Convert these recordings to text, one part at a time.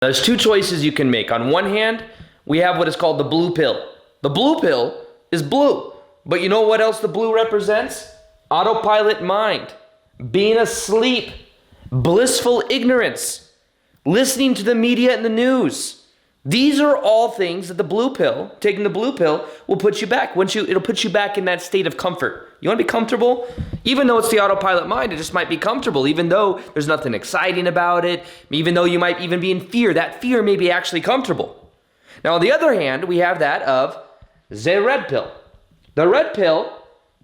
There's two choices you can make. On one hand, we have what is called the blue pill. The blue pill is blue. But you know what else the blue represents? Autopilot mind, being asleep, blissful ignorance, listening to the media and the news. These are all things that the blue pill, taking the blue pill, will put you back. It'll put you back in that state of comfort. You want to be comfortable? Even though it's the autopilot mind, it just might be comfortable. Even though there's nothing exciting about it, even though you might even be in fear, that fear may be actually comfortable. Now, on the other hand, we have that of the red pill. The red pill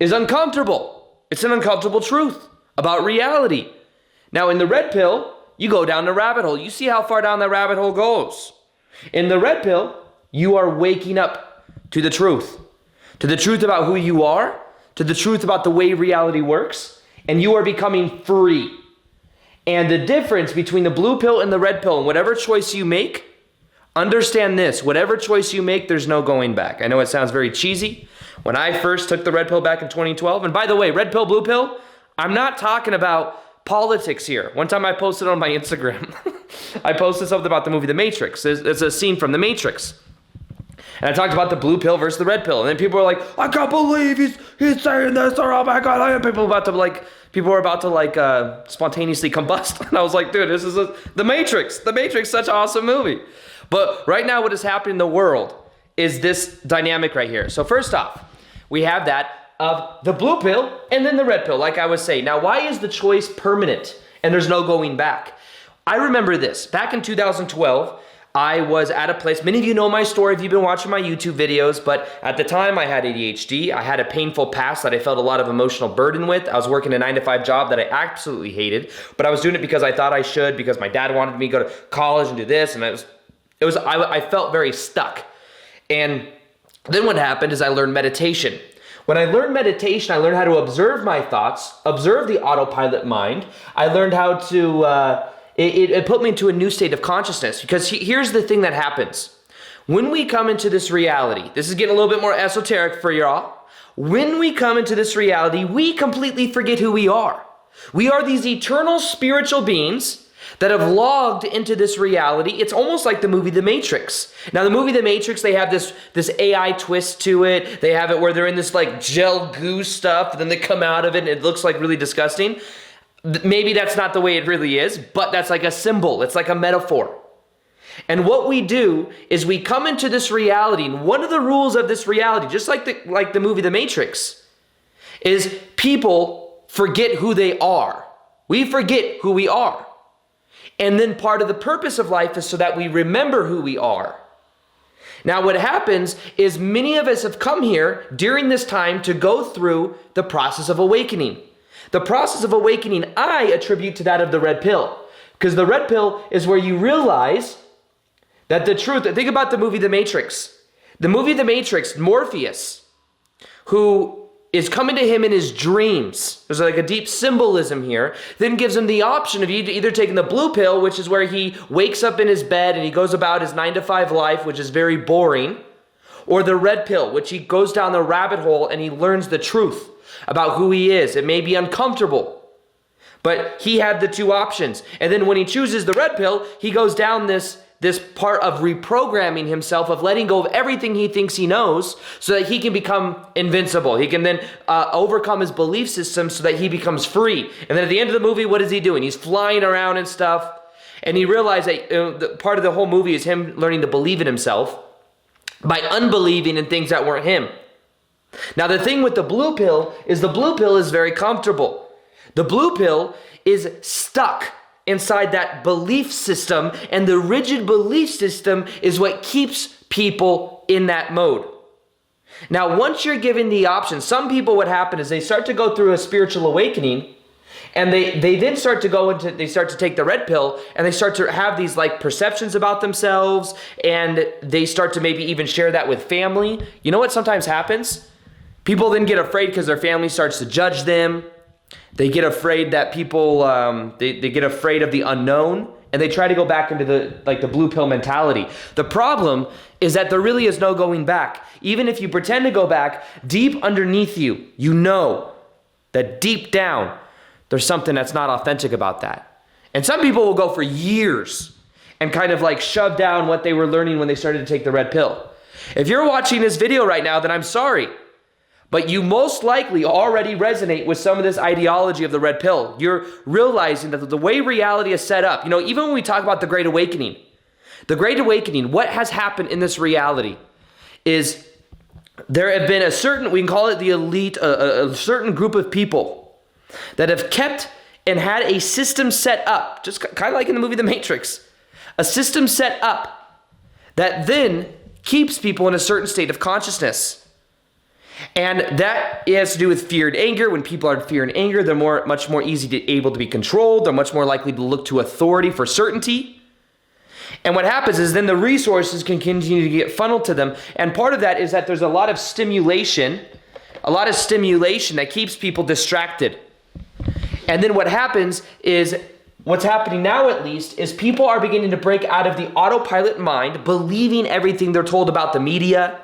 is uncomfortable. It's an uncomfortable truth about reality. Now, in the red pill, you go down the rabbit hole. You see how far down the rabbit hole goes. In the red pill, you are waking up to the truth about who you are, to the truth about the way reality works, and you are becoming free. And the difference between the blue pill and the red pill, and whatever choice you make, understand this, whatever choice you make, there's no going back. I know it sounds very cheesy. When I first took the red pill back in 2012, and by the way, red pill, blue pill, I'm not talking about politics here. One time I posted on my Instagram, I posted something about the movie The Matrix. There's a scene from The Matrix. And I talked about the blue pill versus the red pill. And then people were like, I can't believe he's saying this, or oh my God, people were about to spontaneously combust. And I was like, dude, this is The Matrix. The Matrix, such an awesome movie. But right now what is happening in the world is this dynamic right here. So first off, we have that of the blue pill and then the red pill, like I was saying. Now, why is the choice permanent and there's no going back? I remember this. Back in 2012, I was at a place, many of you know my story if you've been watching my YouTube videos, but at the time I had ADHD. I had a painful past that I felt a lot of emotional burden with. I was working a 9-to-5 job that I absolutely hated, but I was doing it because I thought I should, because my dad wanted me to go to college and do this, and I felt very stuck. And then what happened is I learned meditation. When I learned meditation, I learned how to observe my thoughts, observe the autopilot mind. I learned how to, it put me into a new state of consciousness, because here's the thing that happens. When we come into this reality, this is getting a little bit more esoteric for y'all. When we come into this reality, we completely forget who we are. We are these eternal spiritual beings that have logged into this reality. It's almost like the movie The Matrix. Now, the movie The Matrix, they have this AI twist to it. They have it where they're in this like gel goo stuff, and then they come out of it and it looks like really disgusting. Maybe that's not the way it really is, but that's like a symbol. It's like a metaphor. And what we do is we come into this reality, and one of the rules of this reality, just like the movie The Matrix, is people forget who they are. We forget who we are. And then part of the purpose of life is so that we remember who we are. Now, what happens is many of us have come here during this time to go through the process of awakening. The process of awakening, I attribute to that of the red pill. Because the red pill is where you realize that the truth, think about the movie The Matrix. The movie The Matrix, Morpheus, who is coming to him in his dreams. There's like a deep symbolism here. Then gives him the option of either taking the blue pill, which is where he wakes up in his bed and he goes about his 9-to-5 life, which is very boring, or the red pill, which he goes down the rabbit hole and he learns the truth about who he is. It may be uncomfortable, but he had the two options. And then when he chooses the red pill, he goes down this part of reprogramming himself, of letting go of everything he thinks he knows so that he can become invincible. He can then overcome his belief system so that he becomes free. And then at the end of the movie, what is he doing? He's flying around and stuff. And he realized that part of the whole movie is him learning to believe in himself by unbelieving in things that weren't him. Now, the thing with the blue pill is very comfortable. The blue pill is stuck inside that belief system, and the rigid belief system is what keeps people in that mode. Now, once you're given the option, some people, what happen is they start to go through a spiritual awakening, and they then start to take the red pill, and they start to have these like perceptions about themselves, and they start to maybe even share that with family. You know what sometimes happens? People then get afraid because their family starts to judge them. They get afraid that people, they get afraid of the unknown, and they try to go back into the blue pill mentality. The problem is that there really is no going back. Even if you pretend to go back, deep underneath you, you know that deep down, there's something that's not authentic about that. And some people will go for years and kind of like shove down what they were learning when they started to take the red pill. If you're watching this video right now, then I'm sorry. But you most likely already resonate with some of this ideology of the red pill. You're realizing that the way reality is set up, even when we talk about the Great Awakening, what has happened in this reality is there have been a certain, we can call it the elite, a certain group of people that have kept and had a system set up, just kind of like in the movie The Matrix, a system set up that then keeps people in a certain state of consciousness. And that has to do with fear and anger. When people are in fear and anger, they're much more able to be controlled. They're much more likely to look to authority for certainty. And what happens is then the resources can continue to get funneled to them. And part of that is that there's a lot of stimulation that keeps people distracted. And then what happens is, what's happening now at least, is people are beginning to break out of the autopilot mind, believing everything they're told about the media,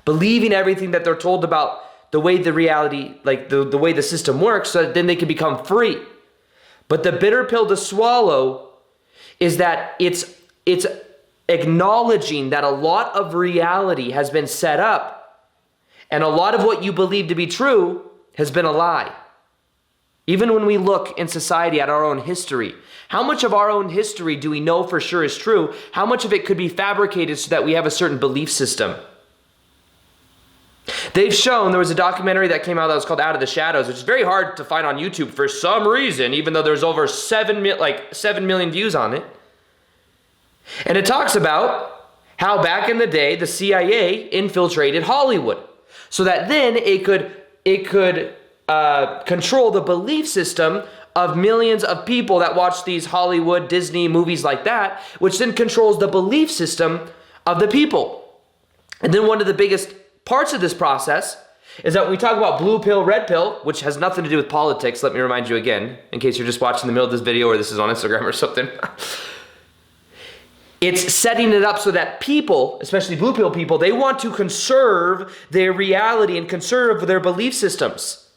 believing everything that they're told about the way the reality, like the way the system works, so that then they can become free. But the bitter pill to swallow is that it's acknowledging that a lot of reality has been set up, and a lot of what you believe to be true has been a lie. Even when we look in society at our own history, how much of our own history do we know for sure is true? How much of it could be fabricated so that we have a certain belief system? They've shown, there was a documentary that came out that was called Out of the Shadows, which is very hard to find on YouTube for some reason, even though there's over 7 million views on it. And it talks about how back in the day, the CIA infiltrated Hollywood so that then it could control the belief system of millions of people that watch these Hollywood, Disney movies like that, which then controls the belief system of the people. And then one of the biggest parts of this process is that when we talk about blue pill, red pill, which has nothing to do with politics, let me remind you again, in case you're just watching the middle of this video or this is on Instagram or something. It's setting it up so that people, especially blue pill people, they want to conserve their reality and conserve their belief systems.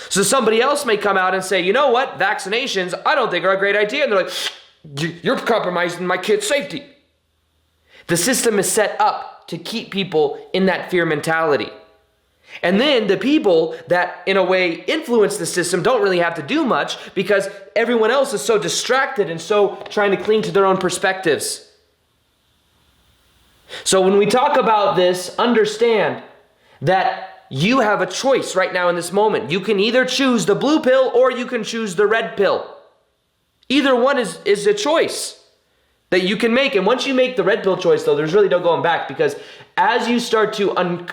So somebody else may come out and say, you know what, vaccinations, I don't think are a great idea. And they're like, you're compromising my kid's safety. The system is set up to keep people in that fear mentality. And then the people that, in a way, influence the system don't really have to do much because everyone else is so distracted and so trying to cling to their own perspectives. So when we talk about this, understand that you have a choice right now in this moment. You can either choose the blue pill or you can choose the red pill. Either one is a choice that you can make. And once you make the red pill choice, though, there's really no going back, because as you start to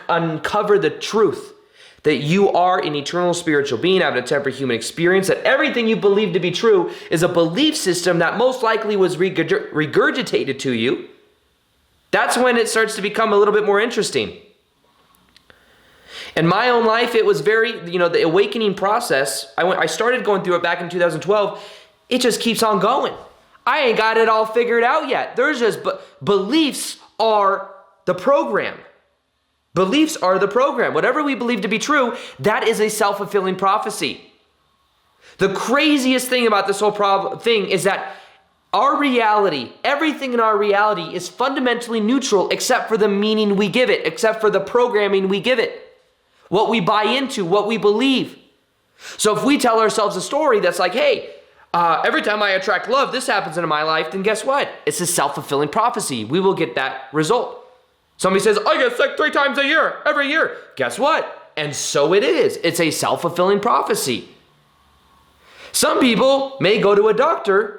uncover the truth that you are an eternal spiritual being, having a temporary human experience, that everything you believe to be true is a belief system that most likely was regurgitated to you, that's when it starts to become a little bit more interesting. In my own life, it was very, the awakening process, I started going through it back in 2012. It just keeps on going. I ain't got it all figured out yet. There's just, beliefs are the program. Beliefs are the program. Whatever we believe to be true, that is a self-fulfilling prophecy. The craziest thing about this whole thing is that our reality, everything in our reality is fundamentally neutral except for the meaning we give it, except for the programming we give it, what we buy into, what we believe. So if we tell ourselves a story that's like, hey, every time I attract love, this happens in my life, then guess what? It's a self-fulfilling prophecy. We will get that result. Somebody says, I get sick 3 times a year, every year. Guess what? And so it is. It's a self-fulfilling prophecy. Some people may go to a doctor,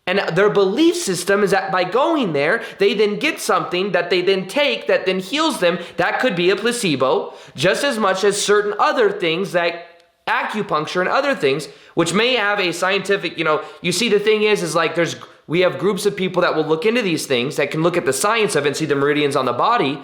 and their belief system is that by going there, they then get something that they then take that then heals them. That could be a placebo, just as much as certain other things like acupuncture and other things, which may have a scientific, you see, the thing is like we have groups of people that will look into these things, that can look at the science of it and see the meridians on the body.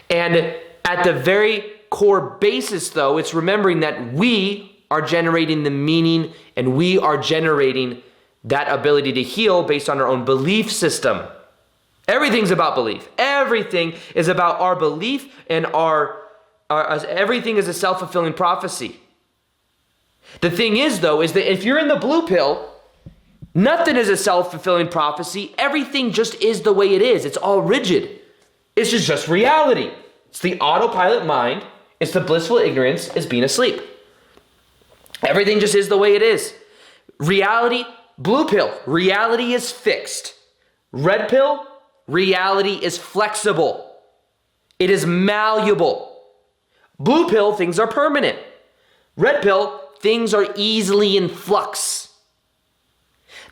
And at the very core basis, though, it's remembering that we are generating the meaning and we are generating that ability to heal based on our own belief system. Everything's about belief. Everything is about our belief, and everything is a self-fulfilling prophecy. The thing is, though, is that if you're in the blue pill, Nothing is a self-fulfilling prophecy. Everything just is the way it is. It's all rigid. It's just reality. It's the autopilot mind. It's the blissful ignorance. It's being asleep. Everything just is the way it is. Reality, blue pill, reality is fixed. Red pill, reality is flexible. It is malleable. Blue pill, things are permanent. Red pill, things are easily in flux.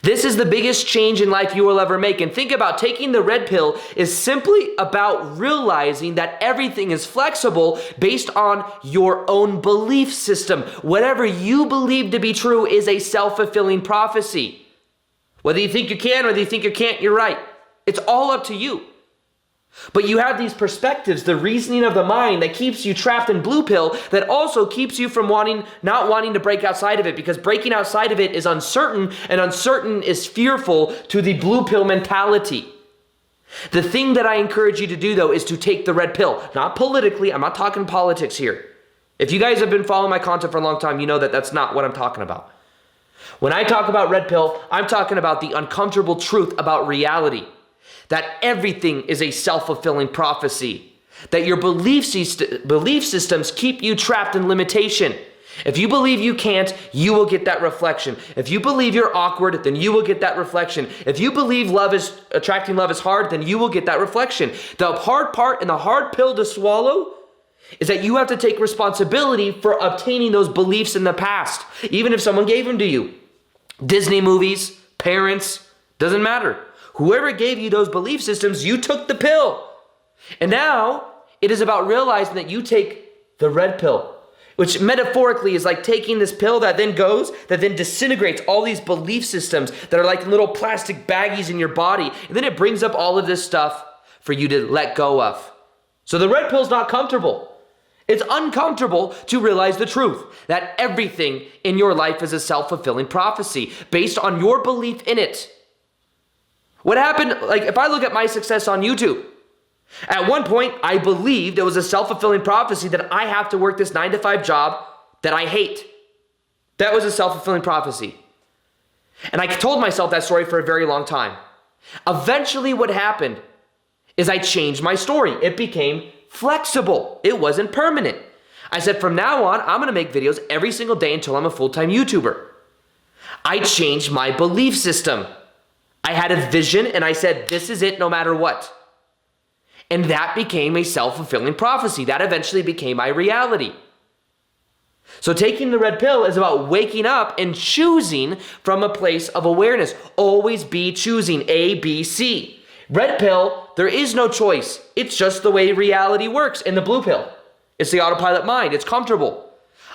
This is the biggest change in life you will ever make. And think about taking the red pill is simply about realizing that everything is flexible based on your own belief system. Whatever you believe to be true is a self-fulfilling prophecy. Whether you think you can, whether you think you can't, you're right. It's all up to you. But you have these perspectives, the reasoning of the mind that keeps you trapped in blue pill, that also keeps you from not wanting to break outside of it, because breaking outside of it is uncertain, and uncertain is fearful to the blue pill mentality. The thing that I encourage you to do, though, is to take the red pill. Not politically, I'm not talking politics here. If you guys have been following my content for a long time, you know that that's not what I'm talking about. When I talk about red pill, I'm talking about the uncomfortable truth about reality. That everything is a self-fulfilling prophecy. That your belief systems keep you trapped in limitation. If you believe you can't, you will get that reflection. If you believe you're awkward, then you will get that reflection. If you believe attracting love is hard, then you will get that reflection. The hard part and the hard pill to swallow is that you have to take responsibility for obtaining those beliefs in the past, even if someone gave them to you. Disney movies, parents, doesn't matter. Whoever gave you those belief systems, you took the pill. And now it is about realizing that you take the red pill, which metaphorically is like taking this pill that then disintegrates all these belief systems that are like little plastic baggies in your body. And then it brings up all of this stuff for you to let go of. So the red pill is not comfortable. It's uncomfortable to realize the truth that everything in your life is a self-fulfilling prophecy based on your belief in it. What happened, like if I look at my success on YouTube, at one point I believed it was a self-fulfilling prophecy that I have to work this 9-to-5 job that I hate. That was a self-fulfilling prophecy. And I told myself that story for a very long time. Eventually what happened is I changed my story. It became flexible. It wasn't permanent. I said from now on, I'm gonna make videos every single day until I'm a full-time YouTuber. I changed my belief system. I had a vision and I said, this is it no matter what. And that became a self-fulfilling prophecy. That eventually became my reality. So taking the red pill is about waking up and choosing from a place of awareness. Always be choosing A, B, C. Red pill, there is no choice. It's just the way reality works. In the blue pill, it's the autopilot mind. It's comfortable.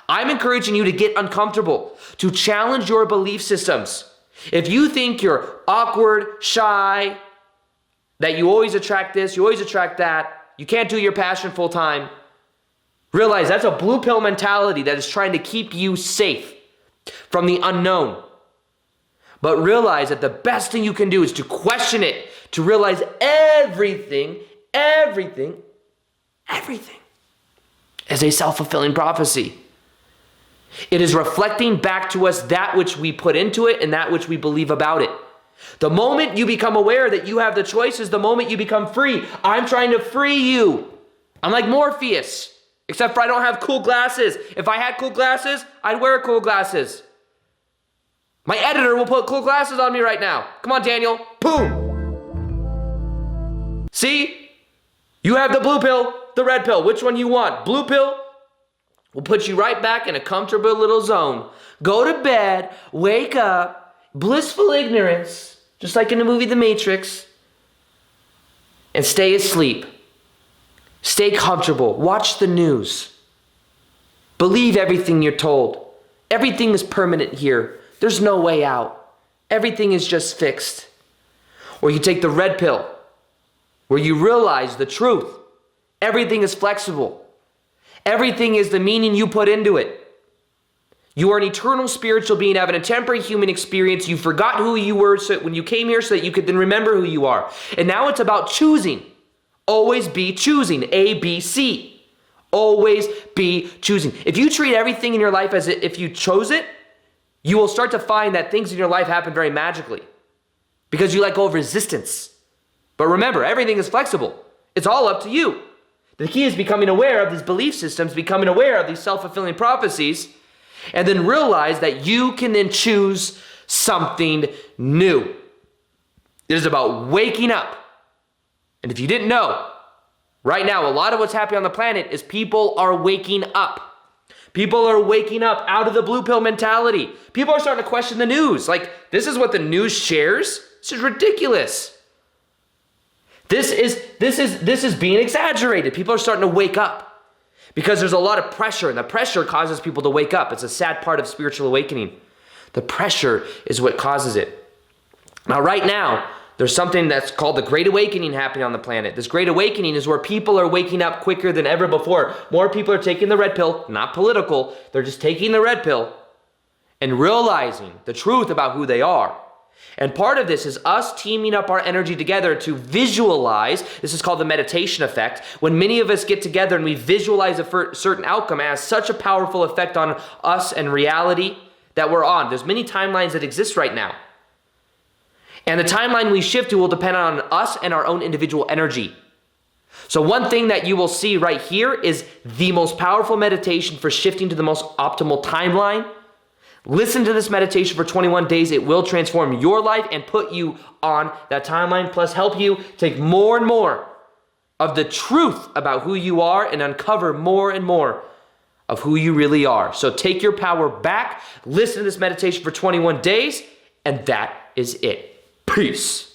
I'm encouraging you to get uncomfortable, to challenge your belief systems. If you think you're awkward, shy, that you always attract this, you always attract that, you can't do your passion full time, realize that's a blue pill mentality that is trying to keep you safe from the unknown. But realize that the best thing you can do is to question it, to realize everything is a self-fulfilling prophecy. It is reflecting back to us that which we put into it and that which we believe about it. The moment you become aware that you have the choice is the moment you become free. I'm trying to free you. I'm like Morpheus, except for I don't have cool glasses. If I had cool glasses, I'd wear cool glasses. My editor will put cool glasses on me right now. Come on, Daniel. Boom. See? You have the blue pill, the red pill. Which one you want? Blue pill will put you right back in a comfortable little zone. Go to bed, wake up, blissful ignorance, just like in the movie The Matrix, and stay asleep. Stay comfortable. Watch the news. Believe everything you're told. Everything is permanent here. There's no way out. Everything is just fixed. Or you take the red pill, where you realize the truth. Everything is flexible. Everything is the meaning you put into it. You are an eternal spiritual being having a temporary human experience. You forgot who you were when you came here so that you could then remember who you are. And now it's about choosing. Always be choosing. A, B, C. Always be choosing. If you treat everything in your life as if you chose it, you will start to find that things in your life happen very magically because you let go of resistance. But remember, everything is flexible. It's all up to you. The key is becoming aware of these belief systems, becoming aware of these self-fulfilling prophecies, and then realize that you can then choose something new. It is about waking up. And if you didn't know, right now, a lot of what's happening on the planet is people are waking up. People are waking up out of the blue pill mentality. People are starting to question the news. Like, this is what the news shares? This is ridiculous. This is being exaggerated. People are starting to wake up because there's a lot of pressure, and the pressure causes people to wake up. It's a sad part of spiritual awakening. The pressure is what causes it. Now, right now, there's something that's called the Great Awakening happening on the planet. This Great Awakening is where people are waking up quicker than ever before. More people are taking the red pill, not political. They're just taking the red pill and realizing the truth about who they are. And part of this is us teaming up our energy together to visualize. This is called the meditation effect. When many of us get together and we visualize a certain outcome, it has such a powerful effect on us and reality that we're on. There's many timelines that exist right now. And the timeline we shift to will depend on us and our own individual energy. So one thing that you will see right here is the most powerful meditation for shifting to the most optimal timeline. Listen to this meditation for 21 days. It will transform your life and put you on that timeline, plus help you take more and more of the truth about who you are and uncover more and more of who you really are. So take your power back, listen to this meditation for 21 days, and that is it. Peace.